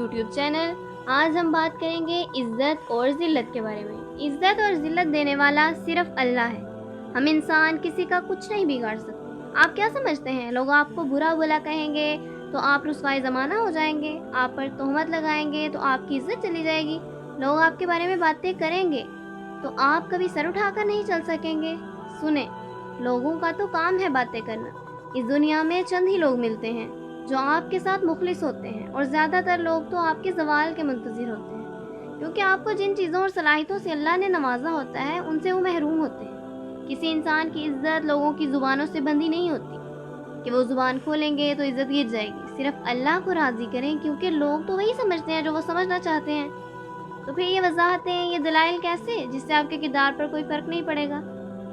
YouTube channel. आज हम बात करेंगे इज़्ज़त और ज़िल्लत के बारे में। इज़्ज़त और ज़िल्लत देने वाला सिर्फ अल्लाह है। हम इंसान किसी का कुछ नहीं बिगाड़ सकते। आप क्या समझते हैं, लोग आपको बुरा भला कहेंगे तो आप रुसवाए ज़माना हो जाएंगे, आप पर तोहमत लगाएंगे तो आपकी इज़्ज़त चली जाएगी, लोग आपके बारे में बातें करेंगे तो आप कभी सर उठाकर नहीं चल सकेंगे। सुने, लोगों का तो काम है बातें करना। इस दुनिया में चंद ही लोग मिलते हैं जो आपके साथ मुखलिस होते हैं, और ज़्यादातर लोग तो आपके ज़वाल के मुंतज़िर होते हैं, क्योंकि आपको जिन चीज़ों और सलाहियतों से अल्लाह ने नवाजा होता है उनसे वो महरूम होते हैं। किसी इंसान की इज़्ज़त लोगों की ज़ुबानों से बंधी नहीं होती कि वो ज़ुबान खोलेंगे तो इज़्ज़त गिर जाएगी। सिर्फ अल्लाह को राज़ी करें, क्योंकि लोग तो वही समझते हैं जो वो समझना चाहते हैं। तो फिर ये वजाहतें, ये दलाइल कैसे, जिससे आपके किरदार पर कोई फ़र्क नहीं पड़ेगा।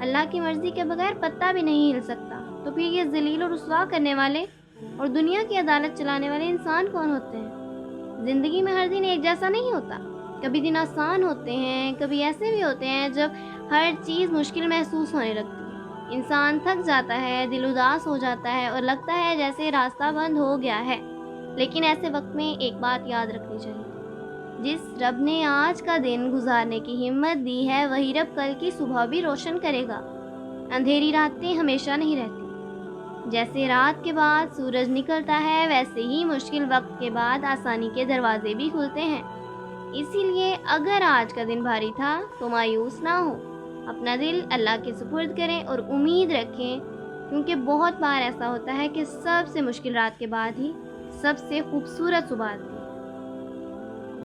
अल्लाह की मर्ज़ी के बगैर पत्ता भी नहीं हिल सकता। तो फिर ये ज़लील और रुसवा करने वाले और दुनिया की अदालत चलाने वाले इंसान कौन होते हैं? ज़िंदगी में हर दिन एक जैसा नहीं होता। कभी दिन आसान होते हैं, कभी ऐसे भी होते हैं जब हर चीज़ मुश्किल महसूस होने लगती है। इंसान थक जाता है, दिल उदास हो जाता है और लगता है जैसे रास्ता बंद हो गया है। लेकिन ऐसे वक्त में एक बात याद रखनी चाहिए, जिस रब ने आज का दिन गुजारने की हिम्मत दी है, वही रब कल की सुबह भी रोशन करेगा। अंधेरी रातें हमेशा नहीं रहती। जैसे रात के बाद सूरज निकलता है, वैसे ही मुश्किल वक्त के बाद आसानी के दरवाजे भी खुलते हैं। इसीलिए अगर आज का दिन भारी था तो मायूस ना हो, अपना दिल अल्लाह के सुपुर्द करें और उम्मीद रखें, क्योंकि बहुत बार ऐसा होता है कि सबसे मुश्किल रात के बाद ही सबसे खूबसूरत सुबह आती है।